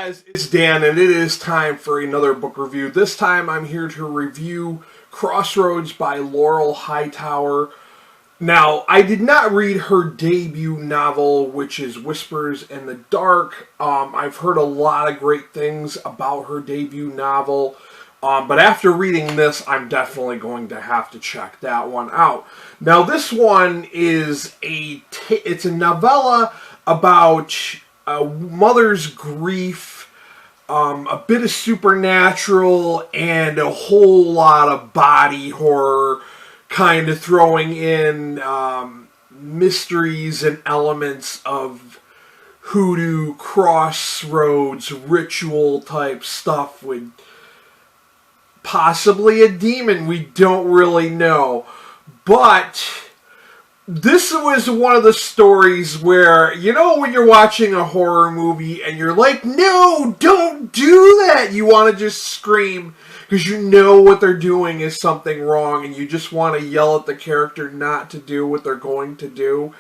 guys, it's Dan, and it is time for another book review. This time I'm here to review Crossroads by Laurel Hightower. Now, I did not read her debut novel, which is Whispers in the Dark. I've heard a lot of great things about her debut novel, but after reading this, I'm definitely going to have to check that one out. Now, this one is it's a novella about a mother's grief, a bit of supernatural, and a whole lot of body horror, kind of throwing in mysteries and elements of hoodoo, crossroads, ritual type stuff with possibly a demon. We don't really know. But this was one of the stories where, you know, when you're watching a horror movie and you're like, no, don't do that. You want to just scream because you know what they're doing is something wrong and you just want to yell at the character not to do what they're going to do.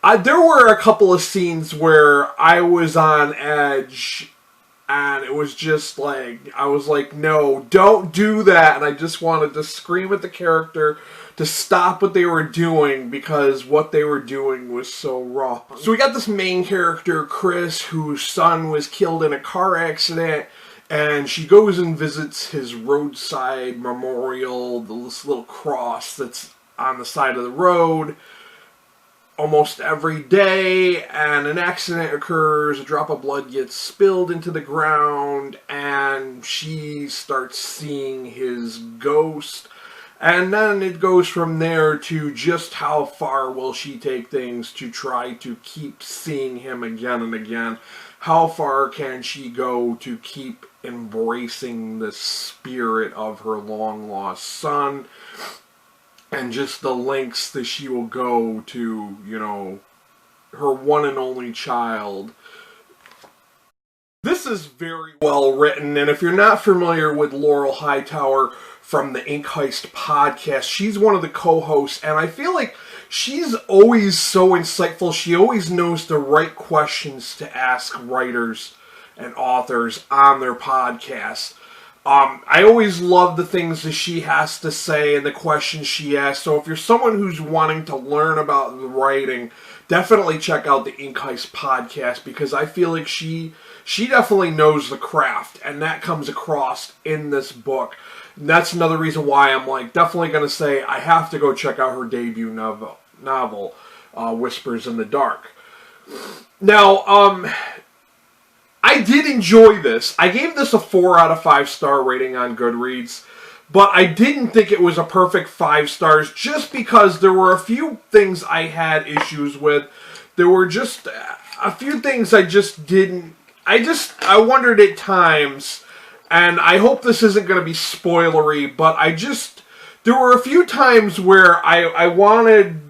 There were a couple of scenes where I was on edge and it was just like, I was like, no, don't do that. And I just wanted to scream at the character to stop what they were doing because what they were doing was so wrong. So we got this main character, Chris, whose son was killed in a car accident, and she goes and visits his roadside memorial, this little cross that's on the side of the road, almost every day, and an accident occurs, a drop of blood gets spilled into the ground, and she starts seeing his ghost. And then it goes from there to just how far will she take things to try to keep seeing him again and again. How far can she go to keep embracing the spirit of her long-lost son? And just the lengths that she will go to, you know, her one and only child. This is very well written, and if you're not familiar with Laurel Hightower from the Ink Heist podcast, she's one of the co-hosts, and I feel like she's always so insightful. She always knows the right questions to ask writers and authors on their podcast. I always love the things that she has to say and the questions she asks. So if you're someone who's wanting to learn about the writing, definitely check out the Ink Heist podcast because I feel like she definitely knows the craft, and that comes across in this book. And that's another reason why I'm like definitely going to say I have to go check out her debut novel, Whispers in the Dark. Now, I did enjoy this. I gave this a 4 out of 5 star rating on Goodreads, but I didn't think it was a perfect 5 stars just because there were a few things I had issues with. There were just a few things I just didn't. I wondered at times, and I hope this isn't going to be spoilery, but there were a few times where I wanted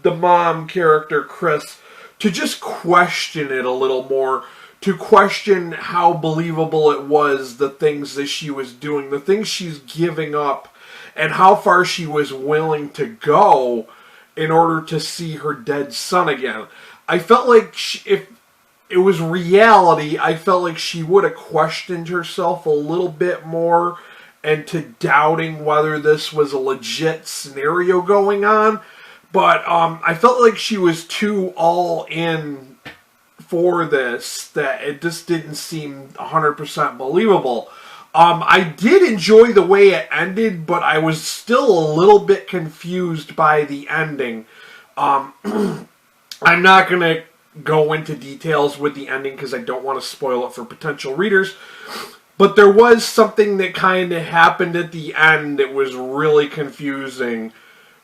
the mom character, Chris, to just question it a little more, to question how believable it was, the things that she was doing, the things she's giving up, and how far she was willing to go in order to see her dead son again. I felt like if it was reality, I felt like she would have questioned herself a little bit more and to doubting whether this was a legit scenario going on. But I felt like she was too all in for this, that it just didn't seem 100% believable. I did enjoy the way it ended, but I was still a little bit confused by the ending. I'm not going to go into details with the ending because I don't want to spoil it for potential readers. But there was something that kind of happened at the end that was really confusing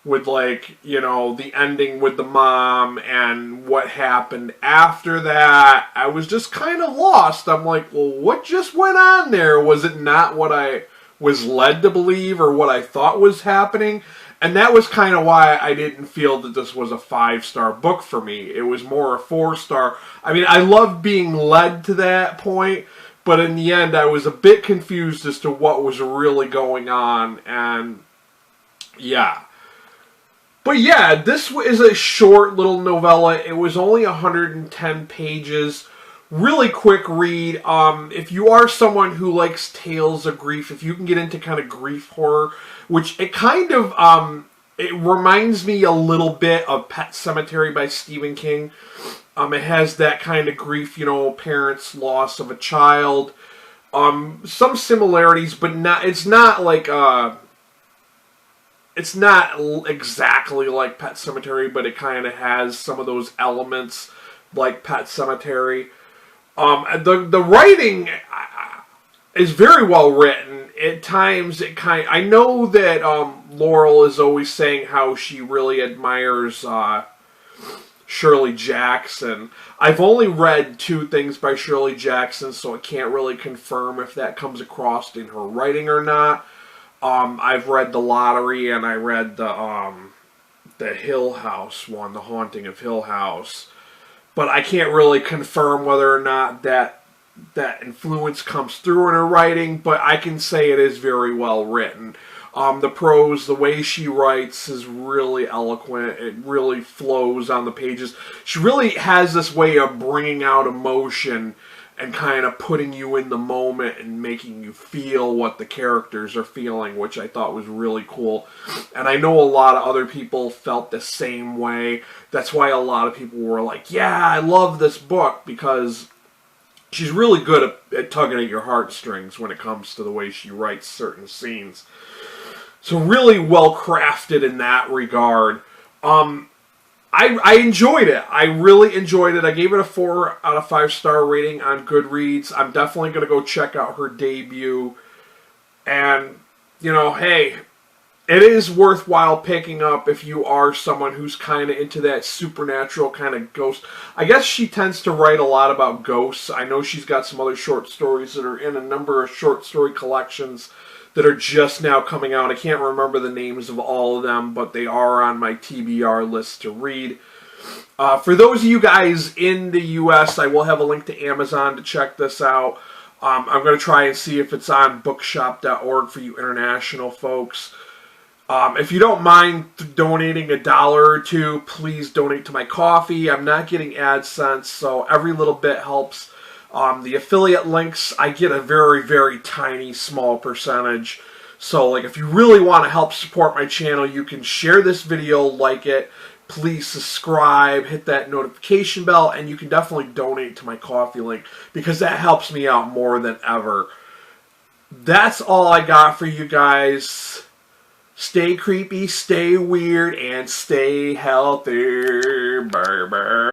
with, like, you know, the ending with the mom and what happened after that. I was just kind of lost. I'm like, well, what just went on there? Was it not what I was led to believe or what I thought was happening? And that was kind of why I didn't feel that this was a 5-star book for me. It was more a 4-star. I mean, I loved being led to that point, but in the end, I was a bit confused as to what was really going on, and yeah. But yeah, this is a short little novella. It was only 110 pages, Really quick read. If you are someone who likes tales of grief, if you can get into kind of grief horror, which it kind of it reminds me a little bit of Pet Sematary by Stephen King. It has that kind of grief, parents' loss of a child. Some similarities, but not. It's not like it's not exactly like Pet Sematary, but it kind of has some of those elements like Pet Sematary. The writing is very well written. At times, I know that Laurel is always saying how she really admires Shirley Jackson. I've only read 2 things by Shirley Jackson, so I can't really confirm if that comes across in her writing or not. I've read The Lottery, and I read the Hill House one, The Haunting of Hill House. But I can't really confirm whether or not that influence comes through in her writing, but I can say it is very well written. The prose, the way she writes is really eloquent. It really flows on the pages. She really has this way of bringing out emotion and kind of putting you in the moment and making you feel what the characters are feeling, which I thought was really cool. And I know a lot of other people felt the same way. That's why a lot of people were like, yeah, I love this book, because she's really good at tugging at your heartstrings when it comes to the way she writes certain scenes. So really well crafted in that regard. I enjoyed it. I really enjoyed it. I gave it a 4 out of 5 star rating on Goodreads. I'm definitely going to go check out her debut. And, hey, it is worthwhile picking up if you are someone who's kind of into that supernatural kind of ghost. I guess she tends to write a lot about ghosts. I know she's got some other short stories that are in a number of short story collections that are just now coming out. I can't remember the names of all of them, but they are on my TBR list to read. For those of you guys in the U.S., I will have a link to Amazon to check this out. I'm going to try and see if it's on bookshop.org for you international folks. If you don't mind donating $1 or $2, please donate to my coffee. I'm not getting AdSense, so every little bit helps. The affiliate links, I get a very, very tiny, small percentage. So, if you really want to help support my channel, you can share this video, like it. Please subscribe, hit that notification bell, and you can definitely donate to my coffee link, because that helps me out more than ever. That's all I got for you guys. Stay creepy, stay weird, and stay healthy. Bye-bye.